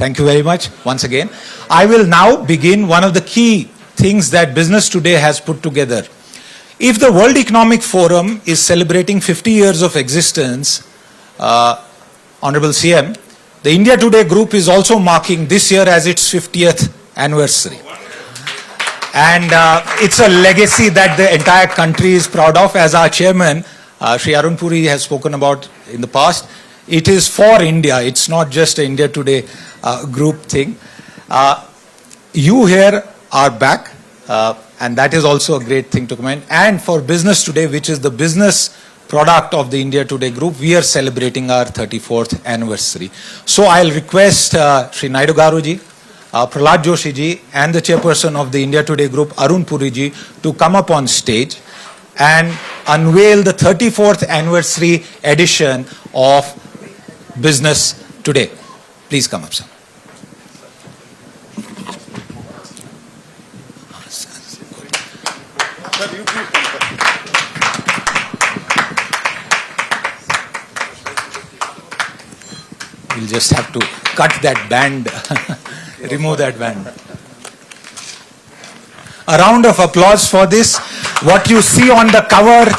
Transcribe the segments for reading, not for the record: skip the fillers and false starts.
Thank you very much once again. I will now begin one of the key things that Business Today has put together. If the World Economic Forum is celebrating 50 years of existence, Honorable CM, the India Today group is also marking this year as its 50th anniversary. And it's a legacy that the entire country is proud of. As our chairman, Sri Arun Puri, has spoken about in the past, it is for India. It's not just an India Today group thing. You here are back, and that is also a great thing to commend. And for Business Today, which is the business product of the India Today group, we are celebrating our 34th anniversary. So I'll request Sri Naidu Garuji, Prahlad Joshi ji, and the chairperson of the India Today group, Arun Puri ji, to come up on stage and unveil the 34th anniversary edition of Business Today. Please come up, sir. We'll just have to cut that band, remove that band. A round of applause for this. What you see on the cover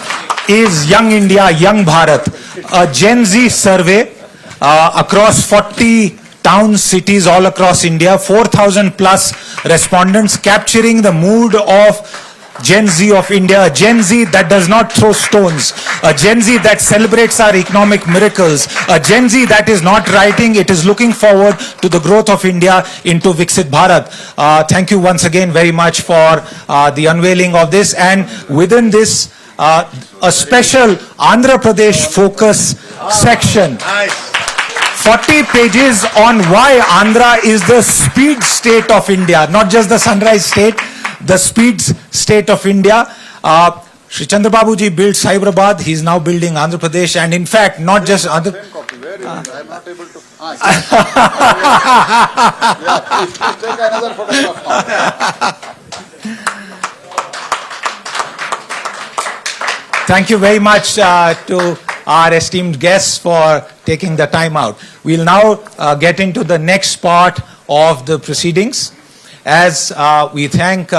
is Young India, Young Bharat, a Gen Z survey across 40 towns, cities all across India, 4,000 plus respondents capturing the mood of Gen Z of India, a Gen Z that does not throw stones, a Gen Z that celebrates our economic miracles, a Gen Z that is not writing, it is looking forward to the growth of India into Viksit Bharat. Thank you once again very much for the unveiling of this, and within this, a special Andhra Pradesh focus section. 40 pages on why Andhra is the speed state of India, not just the sunrise state, the speed state of India. Shri Chandrababu ji built Hyderabad, he is now building Andhra Pradesh, and in fact, not just Andhra Pradesh. I am not able to. Take another photograph. Thank you very much to our esteemed guests for taking the time out. We'll now get into the next part of the proceedings. As we thank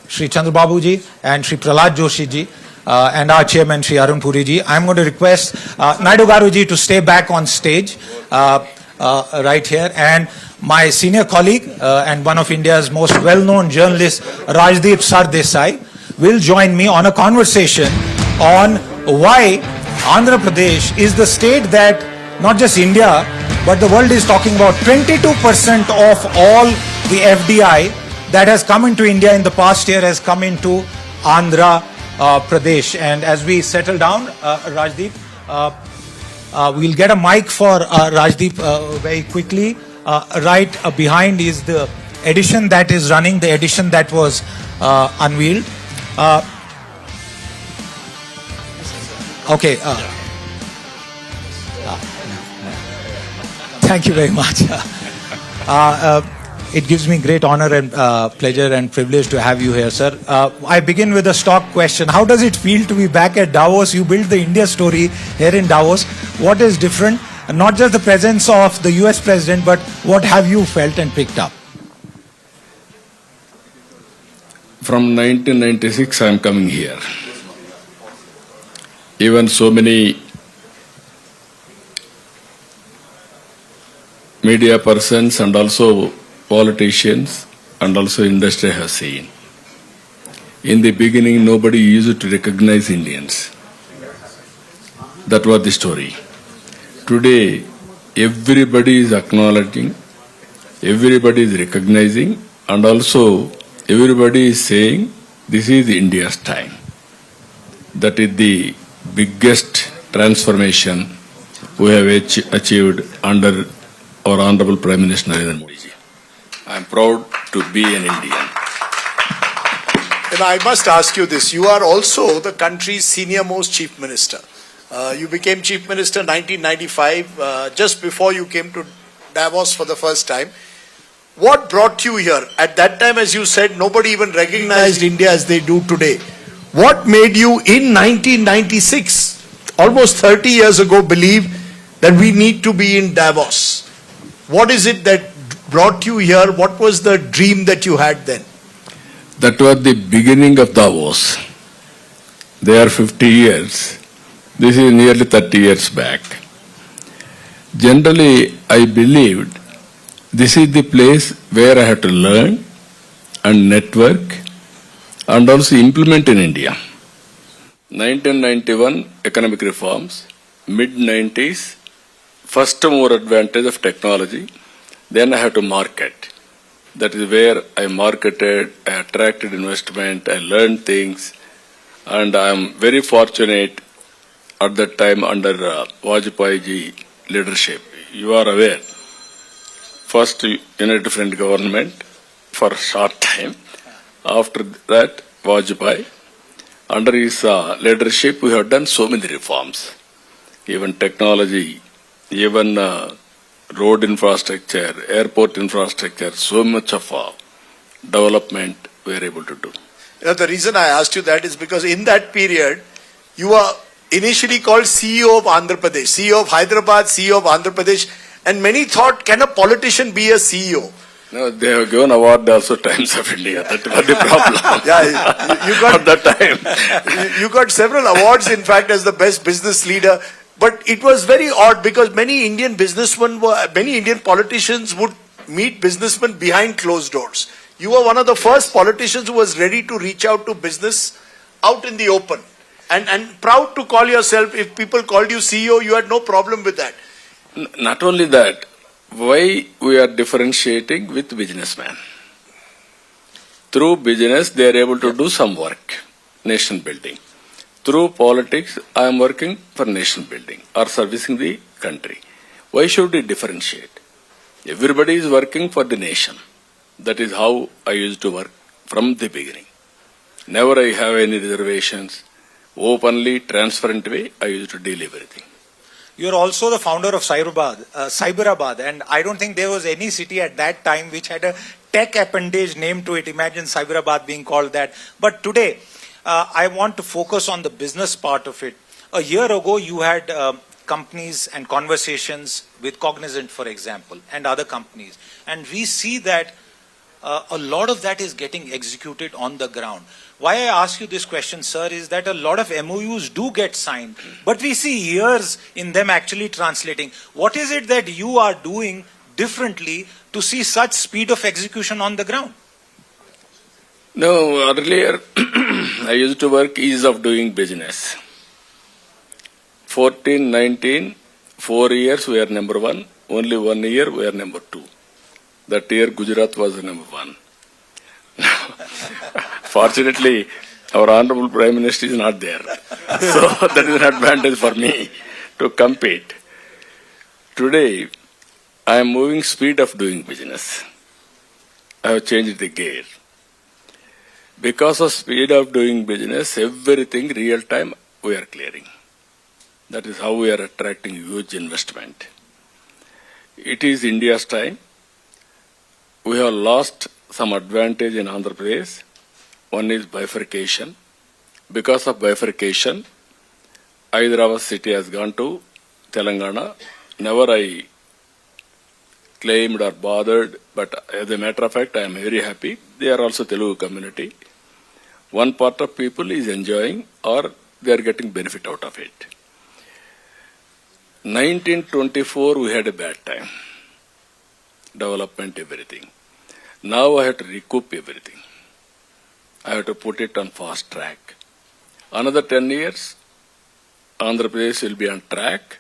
Sri Chandrababu ji and Sri Prahlad Joshi ji and our chairman Sri Arun Puri ji, I'm going to request Naidu Garu ji to stay back on stage right here, and my senior colleague and one of India's most well-known journalists, Rajdeep Sardesai, will join me on a conversation on why Andhra Pradesh is the state that not just India but the world is talking about. 22% of all the FDI that has come into India in the past year has come into Andhra Pradesh. And as we settle down, Rajdeep, we'll get a mic for Rajdeep very quickly. Right behind is the edition that is running, the edition that was unveiled. Okay. Thank you very much. It gives me great honor and pleasure and privilege to have you here, sir. I begin with a stock question. How does it feel to be back at Davos? You built the India story here in Davos. What is different? Not just the presence of the US president, but what have you felt and picked up? From 1996, I am coming here. Even so many media persons and also politicians and also industry have seen. In the beginning, nobody used to recognize Indians. That was the story. Today, everybody is acknowledging, everybody is recognizing, and also everybody is saying this is India's time. That is the biggest transformation we have achieved under our Honorable Prime Minister Narendra Modi ji. I am proud to be an Indian. And I must ask you this. You are also the country's senior most chief minister. You became chief minister in 1995, just before you came to Davos for the first time. What brought you here? At that time, as you said, nobody even recognized India as they do today. What made you in 1996, almost 30 years ago, believe that we need to be in Davos? What is it that brought you here? What was the dream that you had then? That was the beginning of Davos. They are 50 years. This is nearly 30 years back. Generally, I believed this is the place where I have to learn and network and also implement in India. 1991 economic reforms, mid-90s, first more advantage of technology, then I have to market. That is where I marketed, I attracted investment, I learned things, and I am very fortunate at that time under Vajpayee ji leadership. You are aware, first in a different government for a short time. After that, Vajpayee, under his leadership, we have done so many reforms, even technology, even road infrastructure, airport infrastructure, so much of development we are able to do. You know, the reason I asked you that is because in that period, you were initially called CEO of Andhra Pradesh, CEO of Hyderabad, CEO of Andhra Pradesh, and many thought, can a politician be a CEO? No, they have given award also Times of India. That was the problem. Yeah, you got at that time. you got several awards, in fact, as the best business leader. But it was very odd because many Indian politicians would meet businessmen behind closed doors. You were one of the first politicians who was ready to reach out to business out in the open. And proud to call yourself, if people called you CEO, you had no problem with that. Not only that, why we are differentiating with businessmen? Through business, they are able to do some work, nation building. Through politics, I am working for nation building or servicing the country. Why should we differentiate? Everybody is working for the nation. That is how I used to work from the beginning. Never I have any reservations. Openly, transparent way, I used to deal everything. You're also the founder of Cyberabad, and I don't think there was any city at that time which had a tech appendage name to it. Imagine Cyberabad being called that. But today, I want to focus on the business part of it. A year ago, you had companies and conversations with Cognizant, for example, and other companies. And we see that a lot of that is getting executed on the ground. Why I ask you this question, sir, is that a lot of MOUs do get signed, but we see years in them actually translating. What is it that you are doing differently to see such speed of execution on the ground? No, earlier I used to work ease of doing business. 14, 19, 4 years we are number one. Only 1 year we are number two. That year Gujarat was number one. Fortunately, our Honorable Prime Minister is not there. So that is an advantage for me to compete. Today, I am moving speed of doing business. I have changed the gear. Because of speed of doing business, everything real time we are clearing. That is how we are attracting huge investment. It is India's time. We have lost some advantage in Andhra Pradesh. One is bifurcation. Because of bifurcation, Hyderabad city has gone to Telangana. Never I claimed or bothered, but as a matter of fact, I am very happy. They are also Telugu community. One part of people is enjoying or they are getting benefit out of it. 1924, we had a bad time. Development, everything. Now I have to recoup everything. I have to put it on fast track. Another 10 years, Andhra Pradesh will be on track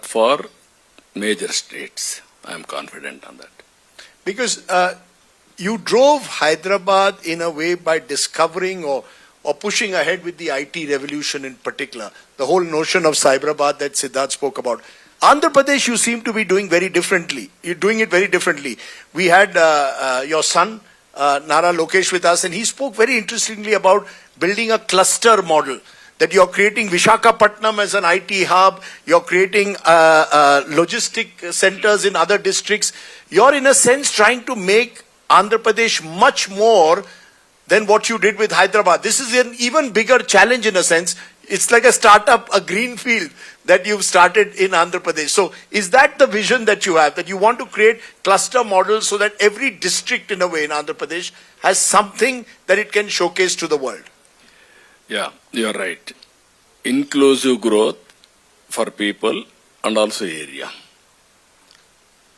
for major states. I am confident on that. Because you drove Hyderabad in a way by discovering or pushing ahead with the IT revolution in particular. The whole notion of Cyberabad that Siddharth spoke about. Andhra Pradesh, you seem to be doing very differently. You're doing it very differently. We had your son, Nara Lokesh, with us, and he spoke very interestingly about building a cluster model. That you're creating Vishakhapatnam as an IT hub, you're creating logistic centers in other districts. You're in a sense trying to make Andhra Pradesh much more than what you did with Hyderabad. This is an even bigger challenge in a sense. It's like a startup, a green field that you've started in Andhra Pradesh. So is that the vision that you have, that you want to create cluster models so that every district in a way in Andhra Pradesh has something that it can showcase to the world? Yeah, you're right. Inclusive growth for people and also area.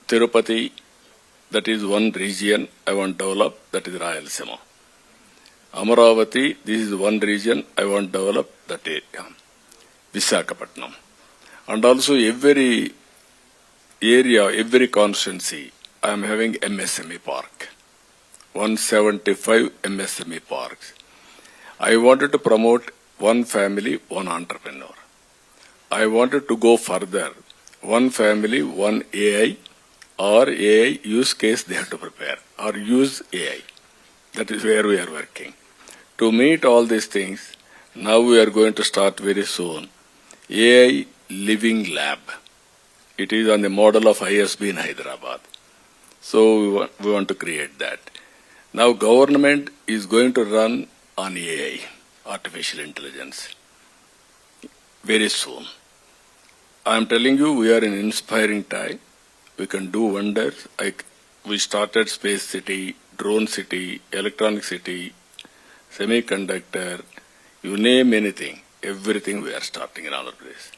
Tirupati, that is one region I want to develop, that is Rayalaseema. Amaravati, this is one region I want to develop, that area. Visakhapatnam. And also every area, every constituency, I am having MSME park. 175 MSME parks. I wanted to promote one family, one entrepreneur. I wanted to go further. One family, one AI, or AI use case they have to prepare, or use AI. That is where we are working. To meet all these things, now we are going to start very soon AI Living Lab. It is on the model of ISB in Hyderabad. So we want to create that. Now government is going to run on AI, artificial intelligence, very soon. I am telling you, we are in inspiring time. We can do wonders. We started Space City, Drone City, Electronic City, Semiconductor, you name anything, everything we are starting in Andhra Pradesh.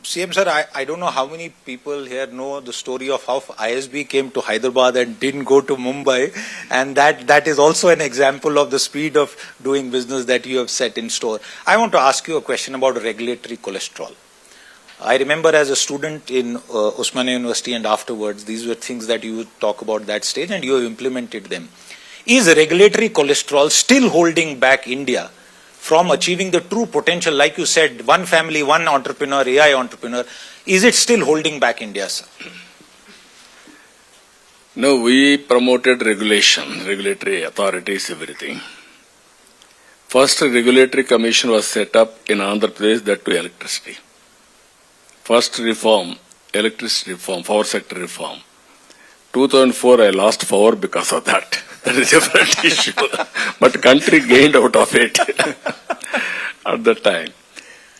CM sir, I don't know how many people here know the story of how ISB came to Hyderabad and didn't go to Mumbai, and that is also an example of the speed of doing business that you have set in store. I want to ask you a question about regulatory cholesterol. I remember as a student in Osmania University and afterwards, these were things that you would talk about that stage and you have implemented them. Is regulatory cholesterol still holding back India from achieving the true potential? Like you said, one family, one entrepreneur, AI entrepreneur. Is it still holding back India, sir? No, we promoted regulation, regulatory authorities, everything. First regulatory commission was set up in Andhra Pradesh, that to electricity. First reform, electricity reform, power sector reform. 2004, I lost power because of that. That is a different issue. But country gained out of it at that time.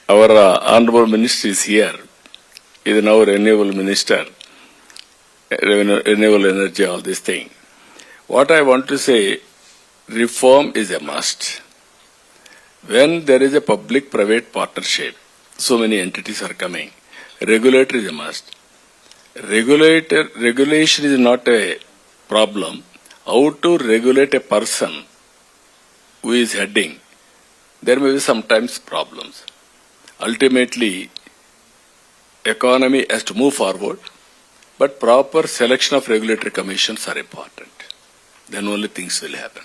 Our Honorable Minister is here. He is now Renewable Minister, Renewable Energy, all this thing. What I want to say, reform is a must. When there is a public-private partnership, so many entities are coming, regulator is a must. Regulation is not a problem. How to regulate a person who is heading, there may be sometimes problems. Ultimately, economy has to move forward, but proper selection of regulatory commissions are important. Then only things will happen.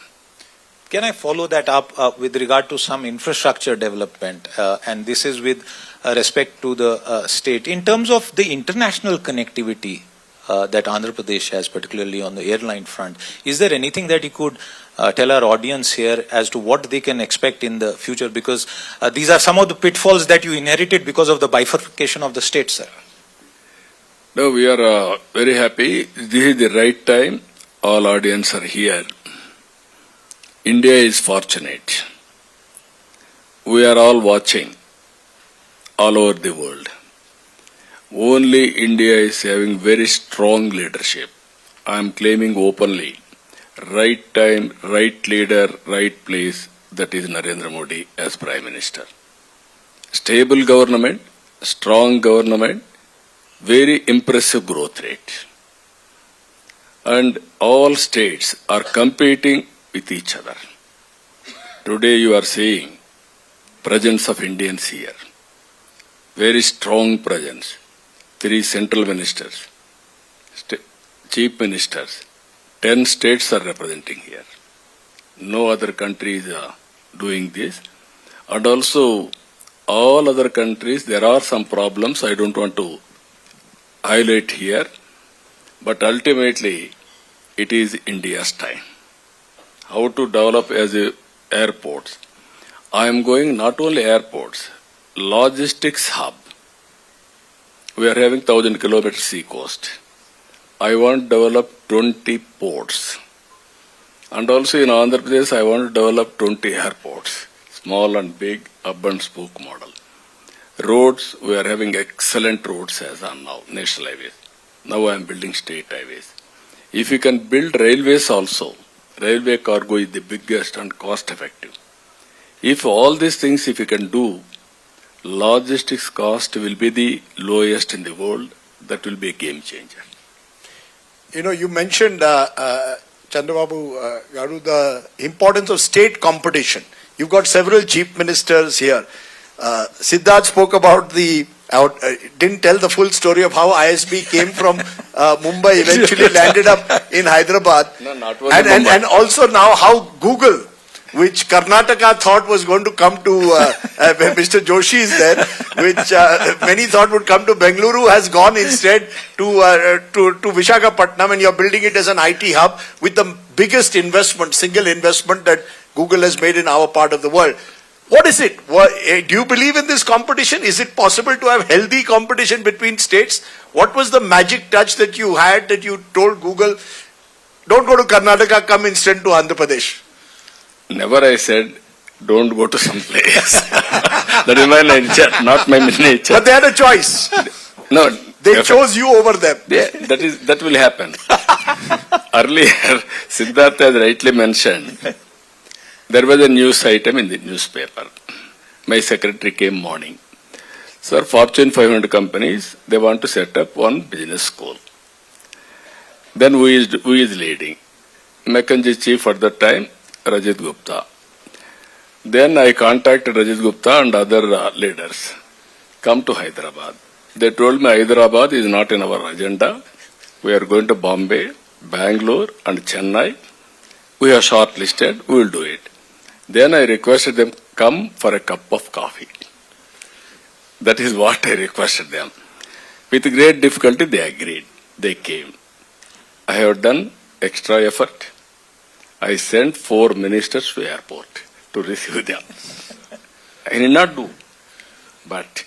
Can I follow that up with regard to some infrastructure development? And this is with respect to the state. In terms of the international connectivity that Andhra Pradesh has, particularly on the airline front, is there anything that you could tell our audience here as to what they can expect in the future? Because these are some of the pitfalls that you inherited because of the bifurcation of the state, sir. No, we are very happy. This is the right time. All audience are here. India is fortunate. We are all watching all over the world. Only India is having very strong leadership. I am claiming openly, right time, right leader, right place, that is Narendra Modi as Prime Minister. Stable government, strong government, very impressive growth rate. And all states are competing with each other. Today you are seeing presence of Indians here. Very strong presence. 3 central ministers, chief ministers, 10 states are representing here. No other country is doing this. And also, all other countries, there are some problems I don't want to highlight here, but ultimately, it is India's time. How to develop as airports. I am going not only airports, logistics hub. We are having 1,000 kilometers sea coast. I want to develop 20 ports. And also in Andhra Pradesh, I want to develop 20 airports. small and big, hub and spoke model. Roads, we are having excellent roads as on now, national highways. Now I am building state highways. If you can build railways also, railway cargo is the biggest and cost effective. If all these things, if you can do, logistics cost will be the lowest in the world. That will be a game changer. You know, you mentioned, Chandrababu Naidu, the importance of state competition. You've got several chief ministers here. Siddharth spoke about didn't tell the full story of how ISB came from Mumbai, eventually landed up in Hyderabad. No, not only Mumbai. And also now how Google, which Karnataka thought was going to come to, Mr. Joshi is there, which many thought would come to Bengaluru, has gone instead to Visakhapatnam, and you're building it as an IT hub with the biggest investment, single investment that Google has made in our part of the world. What is it? Do you believe in this competition? Is it possible to have healthy competition between states? What was the magic touch that you had that you told Google, don't go to Karnataka, come instead to Andhra Pradesh? Never I said, don't go to some place. That is my nature, not my nature. But they had a choice. No, They chose you over them. yeah, that will happen. Earlier, Siddharth has rightly mentioned, there was a news item in the newspaper. My secretary came morning. Sir, Fortune 500 companies, they want to set up one business school. Then who is leading? McKinsey chief at that time, Rajat Gupta. Then I contacted Rajat Gupta and other leaders. Come to Hyderabad. They told me Hyderabad is not in our agenda. We are going to Bombay, Bangalore and Chennai. We are shortlisted. We will do it. Then I requested them, come for a cup of coffee. That is what I requested them. With great difficulty, they agreed. They came. I have done extra effort. I sent 4 ministers to airport to receive them. I did not do. But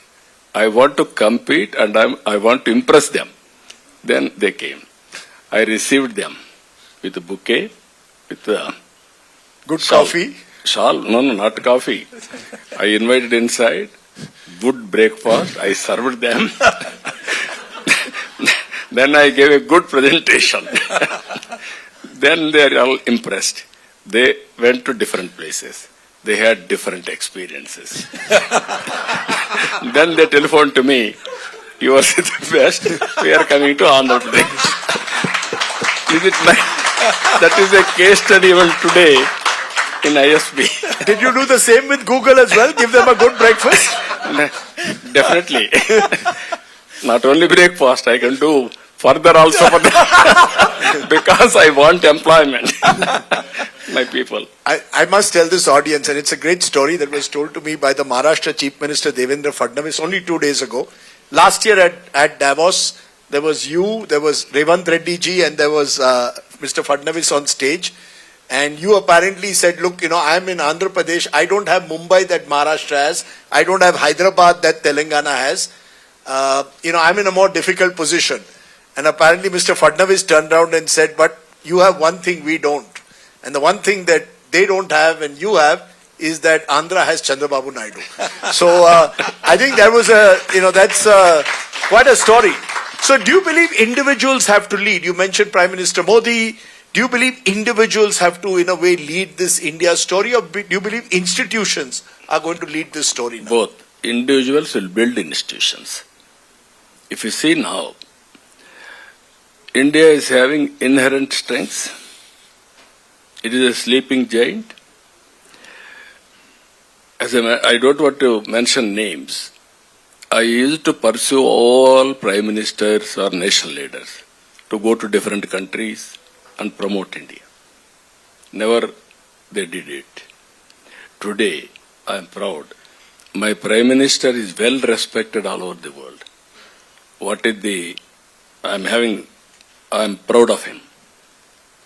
I want to compete and I want to impress them. Then they came. I received them with a bouquet, with a Good shawl. coffee. Shawl? No, not coffee. I invited inside. Good breakfast. I served them. Then I gave a good presentation. Then they are all impressed. They went to different places. They had different experiences. Then they telephoned to me, you are the best. We are coming to Andhra Pradesh. Is it like, that is a case study even today in ISB. Did you do the same with Google as well? Give them a good breakfast? Definitely. Not only breakfast, I can do further also for them. Because I want employment. My people. I must tell this audience, and it's a great story that was told to me by the Maharashtra Chief Minister Devendra Fadnavis only 2 days ago. Last year at Davos, there was you, there was Revant Reddy ji, and there was Mr. Fadnavis on stage. And you apparently said, look, I'm in Andhra Pradesh. I don't have Mumbai that Maharashtra has. I don't have Hyderabad that Telangana has. I'm in a more difficult position. And apparently Mr. Fadnavis turned around and said, but you have one thing we don't. And the one thing that they don't have and you have is that Andhra has Chandrababu Naidu. So I think that was that's quite a story. So do you believe individuals have to lead? You mentioned Prime Minister Modi. Do you believe individuals have to, in a way, lead this India story, or do you believe institutions are going to lead this story now? Both. Individuals will build institutions. If you see now, India is having inherent strengths. It is a sleeping giant. I don't want to mention names. I used to pursue all prime ministers or national leaders to go to different countries and promote India. Never they did it. Today, I am proud. My prime minister is well respected all over the world. I am proud of him.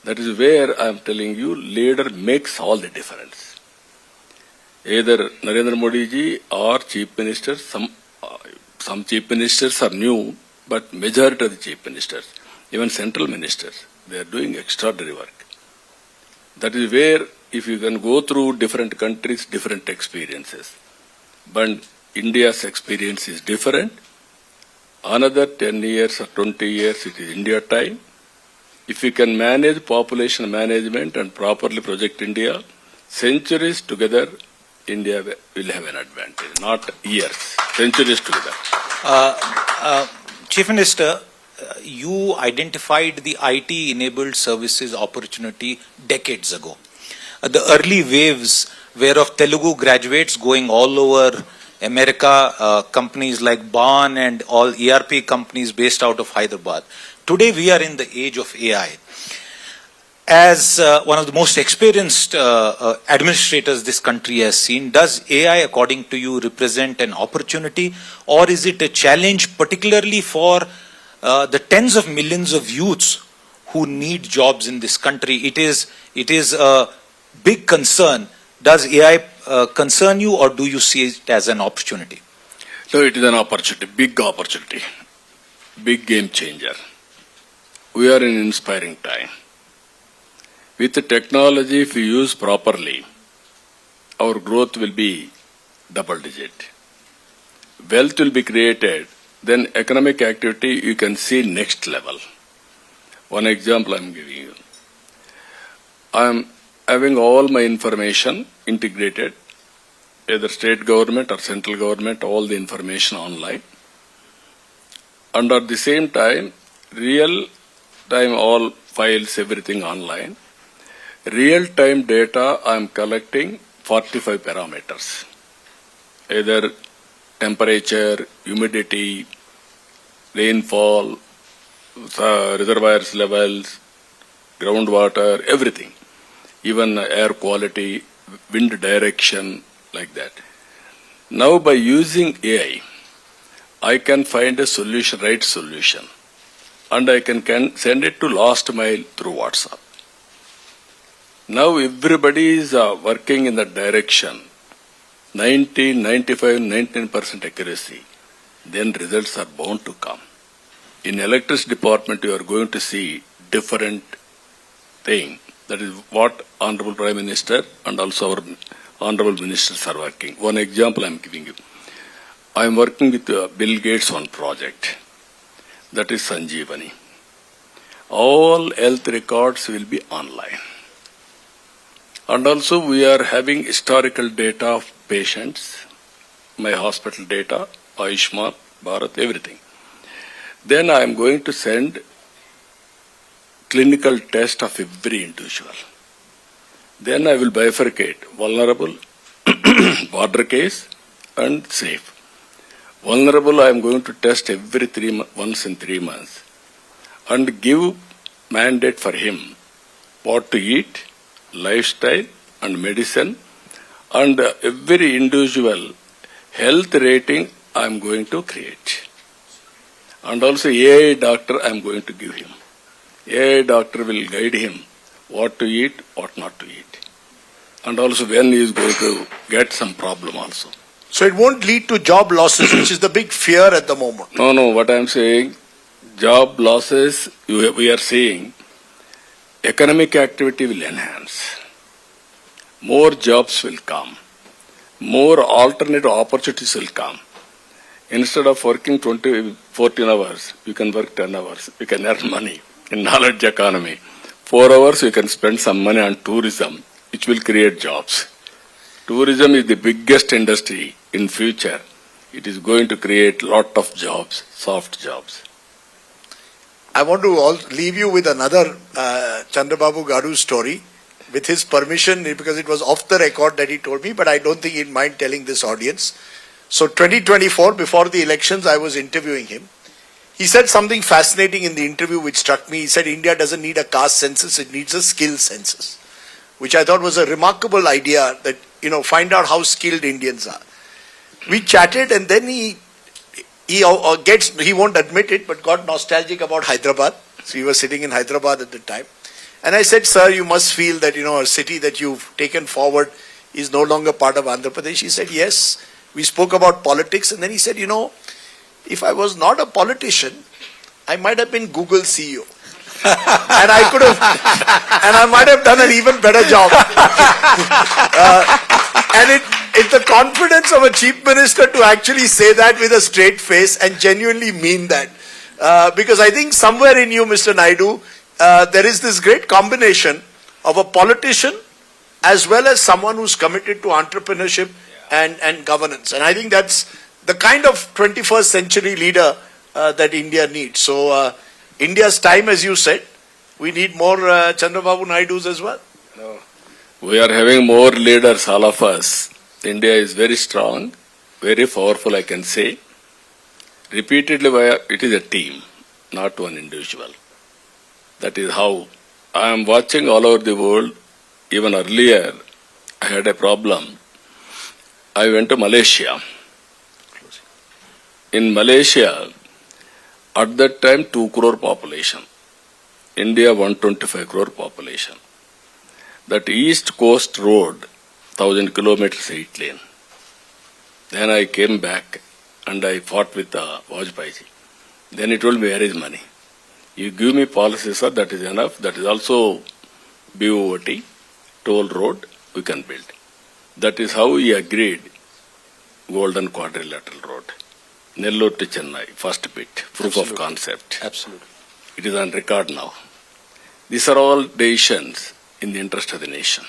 That is where I am telling you, leader makes all the difference. Either Narendra Modi ji or chief ministers, some chief ministers are new, but majority of the chief ministers, even central ministers, they are doing extraordinary work. That is where if you can go through different countries, different experiences. But India's experience is different. Another 10 years or 20 years, it is India time. If we can manage population management and properly project India, centuries together, India will have an advantage, not years, centuries together. Chief Minister, you identified the IT-enabled services opportunity decades ago. The early waves were of Telugu graduates going all over America, companies like Barn and all ERP companies based out of Hyderabad. Today we are in the age of AI. As one of the most experienced administrators this country has seen, does AI, according to you, represent an opportunity, or is it a challenge, particularly for the tens of millions of youths who need jobs in this country? It is a big concern. Does AI concern you, or do you see it as an opportunity? So it is an opportunity, big game changer. We are in an inspiring time. With the technology, if we use properly, our growth will be double digit. Wealth will be created, then economic activity you can see next level. One example I am giving you. I am having all my information integrated, either state government or central government, all the information online. And at the same time, real time all files, everything online. Real-time data, I am collecting 45 parameters, either temperature, humidity, rainfall, reservoirs levels, groundwater, everything, even air quality, wind direction, like that. Now by using AI, I can find a solution, right solution, and I can send it to last mile through WhatsApp. Now everybody is working in that direction, 90, 95, 19% accuracy. Then results are bound to come. In electricity department, you are going to see different thing. That is what Honorable Prime Minister and also our Honorable Ministers are working. One example I am giving you. I am working with Bill Gates on project. That is Sanjeevani. All health records will be online. And also we are having historical data of patients, my hospital data, Ayushman, Bharat, everything. Then I am going to send clinical test of every individual. Then I will bifurcate vulnerable, border case, and safe. Vulnerable I am going to test once in 3 months and give mandate for him what to eat, lifestyle and medicine, and every individual health rating I am going to create. And also AI doctor I am going to give him. AI doctor will guide him what to eat, what not to eat. And also when he is going to get some problem also. So it won't lead to job losses, which is the big fear at the moment. No, what I am saying, job losses, we are seeing, economic activity will enhance. More jobs will come. More alternative opportunities will come. Instead of working 14 hours, you can work 10 hours. You can earn money in knowledge economy. 4 hours, you can spend some money on tourism, which will create jobs. Tourism is the biggest industry in future. It is going to create lot of jobs, soft jobs. I want to leave you with another Chandrababu Naidu story, with his permission, because it was off the record that he told me, but I don't think he'd mind telling this audience. So 2024, before the elections, I was interviewing him. He said something fascinating in the interview which struck me. He said India doesn't need a caste census, it needs a skill census, which I thought was a remarkable idea that, find out how skilled Indians are. We chatted, and then he won't admit it, but got nostalgic about Hyderabad. So we were sitting in Hyderabad at the time. And I said, sir, you must feel that, a city that you've taken forward is no longer part of Andhra Pradesh. He said, yes. We spoke about politics, and then he said, if I was not a politician, I might have been Google CEO. and I could have, and I might have done an even better job. And it's the confidence of a chief minister to actually say that with a straight face and genuinely mean that. Because I think somewhere in you, Mr. Naidu, there is this great combination of a politician as well as someone who's committed to entrepreneurship and governance. And I think that's the kind of 21st century leader that India needs. So India's time, as you said, we need more Chandrababu Naidus as well. No. We are having more leaders, all of us. India is very strong, very powerful, I can say. Repeatedly, it is a team, not one individual. That is how I am watching all over the world. Even earlier, I had a problem. I went to Malaysia. In Malaysia, at that time, 2 crore population. India, 125 crore population. That East Coast Road, 1,000 kilometers, 8 lane. Then I came back and I fought with Vajpayee. Then he told me, where is money? You give me policy, sir, that is enough. That is also BOT, toll road, we can build. That is how we agreed Golden Quadrilateral Road. Nellore to Chennai, first bit, proof of concept. Absolutely. It is on record now. These are all decisions in the interest of the nation.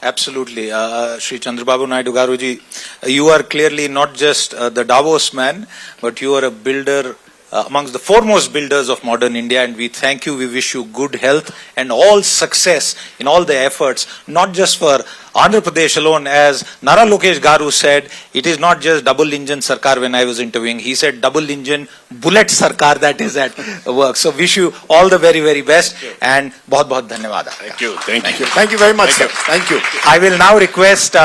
Absolutely. Shri Chandrababu Naidu Garuji, you are clearly not just the Davos man, but you are a builder amongst the foremost builders of modern India, and we thank you. We wish you good health and all success in all the efforts, not just for Andhra Pradesh alone. As Nara Lokesh Garu said, it is not just double engine Sarkar. When I was interviewing, he said double engine bullet Sarkar that is at work. So wish you all the very, very best, and bahut dhanyawad. Thank you. Thank you. Thank you very much, sir. Thank you. I will now request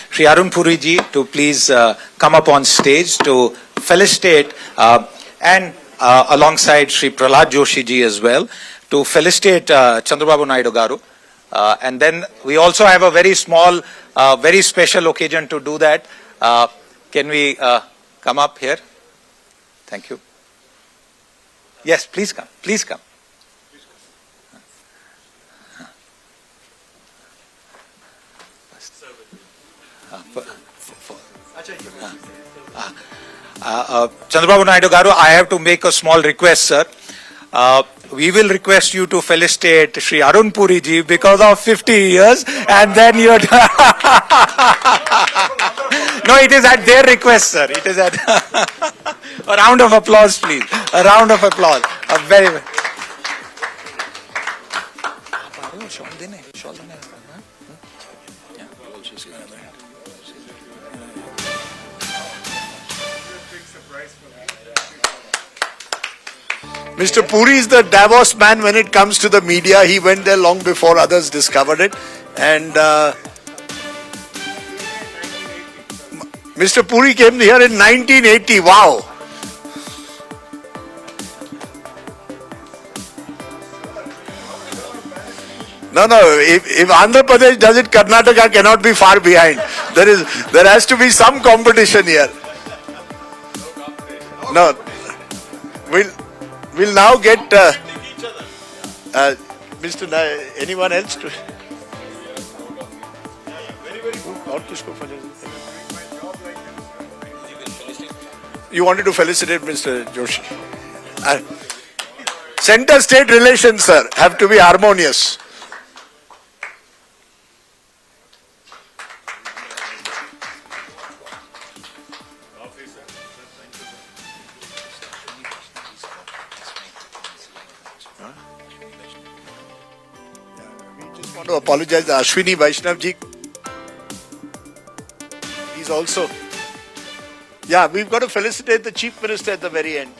Shri Arun Puri ji to please come up on stage to felicitate and alongside Shri Prahlad Joshi ji as well, to felicitate Chandrababu Naidu Garu. And then we also have a very small, very special occasion to do that. Can we come up here? Thank you. Yes, please come. Please come. Chandrababu Naidu Garu, I have to make a small request, sir. We will request you to felicitate Shri Arun Puri ji because of 50 years, and then you. No, it is at their request, sir. It is at. A round of applause, please. A round of applause. A very. Mr. Puri is the Davos man when it comes to the media. He went there long before others discovered it. And Mr. Puri came here in 1980. Wow. No, if Andhra Pradesh does it, Karnataka cannot be far behind. There has to be some competition here. No. We'll now get Mr. Anyone else to? You wanted to felicitate Mr. Joshi. Center-state relations, sir, have to be harmonious. To apologize, Ashwini Vaishnav ji. He's also. Yeah, we've got to felicitate the Chief Minister at the very end.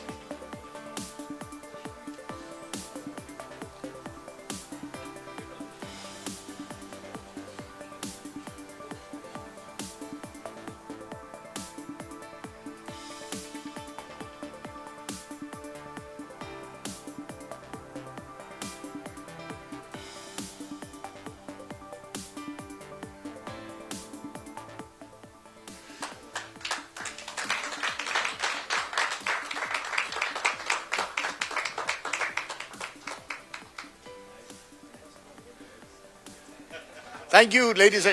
Thank you, ladies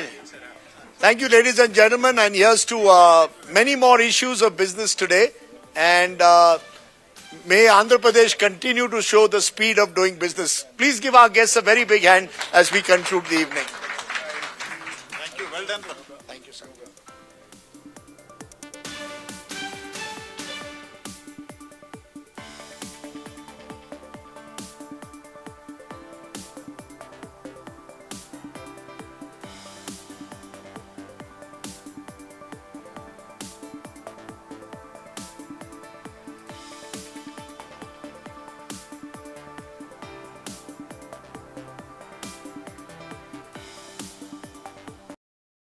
and gentlemen. And here's to many more issues of business today. And may Andhra Pradesh continue to show the speed of doing business. Please give our guests a very big hand as we conclude the evening. Thank you. Well done. Thank you, sir.